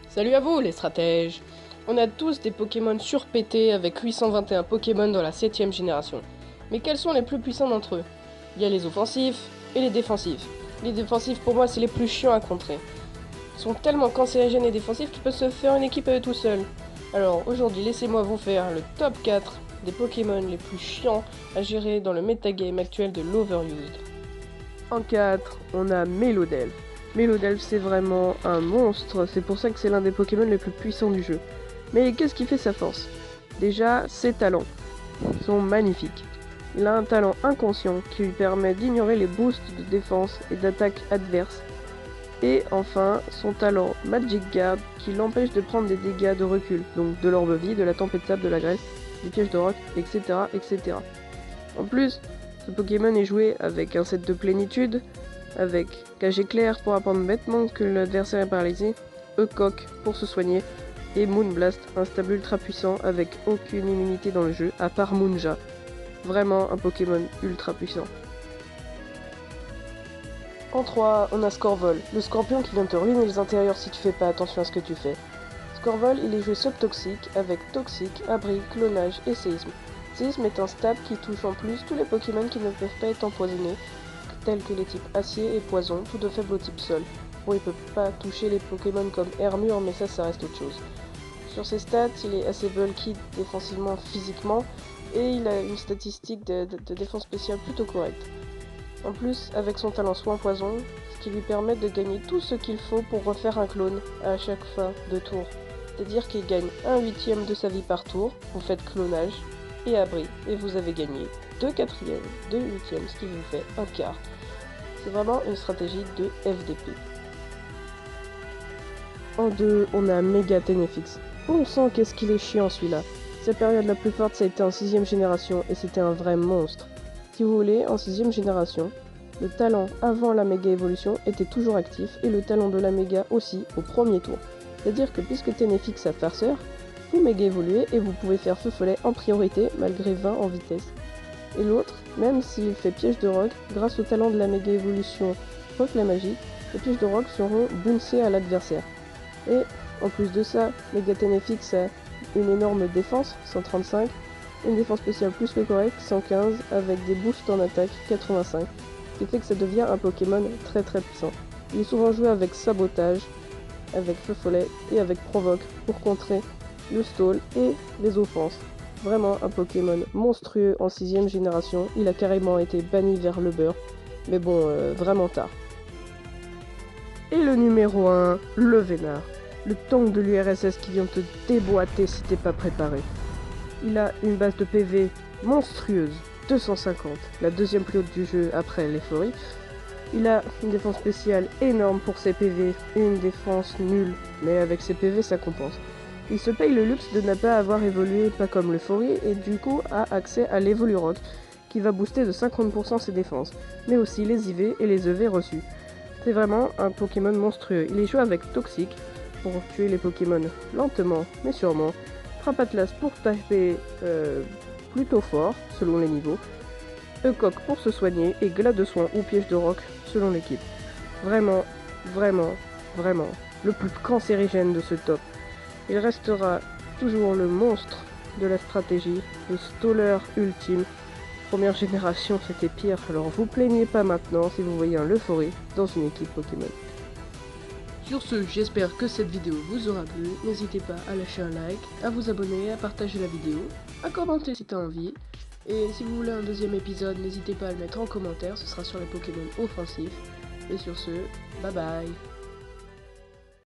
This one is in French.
Salut à vous les stratèges. On a tous des Pokémon surpétés avec 821 Pokémon dans la 7ème génération. Mais quels sont les plus puissants d'entre eux? Il y a les offensifs et les défensifs. Les défensifs pour moi c'est les plus chiants à contrer. Ils sont tellement cancérigènes et défensifs qu'ils peuvent se faire une équipe à eux tout seuls. Alors aujourd'hui laissez-moi vous faire le top 4 des Pokémon les plus chiants à gérer dans le metagame actuel de l'Overused. En 4, on a Melodelph. Melodelph c'est vraiment un monstre, c'est pour ça que c'est l'un des Pokémon les plus puissants du jeu. Mais qu'est-ce qui fait sa force? Déjà, ses talents sont magnifiques. Il a un talent inconscient qui lui permet d'ignorer les boosts de défense et d'attaque adverses. Et enfin, son talent Magic Guard qui l'empêche de prendre des dégâts de recul, donc de l'orbe vie, de la tempête de sable, de la grêle, des pièges de roc, etc. etc. En plus, ce Pokémon est joué avec un set de plénitude, avec Cage éclair pour apprendre bêtement que l'adversaire est paralysé, E-Coq pour se soigner, et Moonblast, un stable ultra puissant avec aucune immunité dans le jeu, à part Moonja. Vraiment un Pokémon ultra puissant. En 3, on a Scorvol, le scorpion qui vient te ruiner les intérieurs si tu fais pas attention à ce que tu fais. Scorvol, il est joué subtoxique avec toxique, abri, clonage et séisme. Séisme est un stab qui touche en plus tous les Pokémon qui ne peuvent pas être empoisonnés, tels que les types acier et poison, tout de faible au type sol. Bon, il peut pas toucher les Pokémon comme Hermure, mais ça reste autre chose. Sur ses stats, il est assez bulky défensivement, physiquement, et il a une statistique de défense spéciale plutôt correcte. En plus, avec son talent soin poison, ce qui lui permet de gagner tout ce qu'il faut pour refaire un clone à chaque fin de tour. C'est-à-dire qu'il gagne 1/8 de sa vie par tour, vous faites clonage et abri, et vous avez gagné 2/4, 2/8, ce qui vous fait un quart. C'est vraiment une stratégie de FDP. En 2, on a Mega Tenefix. Bon sang, qu'est-ce qu'il est chiant celui-là. Sa période la plus forte, ça a été en 6ème génération, et c'était un vrai monstre. Si vous voulez, en 6ème génération, le talent avant la méga évolution était toujours actif, et le talent de la méga aussi, au premier tour. C'est-à-dire que puisque Tenefix a farceur, vous méga évoluez et vous pouvez faire feu follet en priorité, malgré 20 en vitesse. Et l'autre, même s'il fait piège de roc, grâce au talent de la méga évolution reflet magique, les pièges de roc seront bouncés à l'adversaire. Et en plus de ça, Mega Tenefix a une énorme défense, 135, une défense spéciale plus que correcte, 115, avec des boosts en attaque, 85, ce qui fait que ça devient un Pokémon très puissant. Il est souvent joué avec Sabotage, avec Feu Follet et avec Provoque pour contrer le stall et les offenses. Vraiment un Pokémon monstrueux en 6ème génération, il a carrément été banni vers le beurre, mais bon, vraiment tard. Et le numéro 1, le Vénard, le tank de l'URSS qui vient te déboîter si t'es pas préparé. Il a une base de PV monstrueuse, 250, la deuxième plus haute du jeu après l'Euphorie. Il a une défense spéciale énorme pour ses PV et une défense nulle, mais avec ses PV ça compense. Il se paye le luxe de ne pas avoir évolué pas comme l'Euphorie et du coup a accès à l'Evolurock qui va booster de 50% ses défenses, mais aussi les IV et les EV reçus. C'est vraiment un Pokémon monstrueux. Il est joué avec Toxic pour tuer les Pokémon lentement mais sûrement. Frappe Atlas pour taper plutôt fort selon les niveaux. E-Coq pour se soigner et Glas de soin ou piège de roc selon l'équipe. Vraiment le plus cancérigène de ce top. Il restera toujours le monstre de la stratégie, le staller ultime. Première génération c'était pire, alors vous plaignez pas maintenant si vous voyez un Euphorie dans une équipe Pokémon. Sur ce, j'espère que cette vidéo vous aura plu, n'hésitez pas à lâcher un like, à vous abonner, à partager la vidéo, à commenter si t'as envie, et si vous voulez un deuxième épisode, n'hésitez pas à le mettre en commentaire, ce sera sur les Pokémon offensifs, et sur ce, bye bye.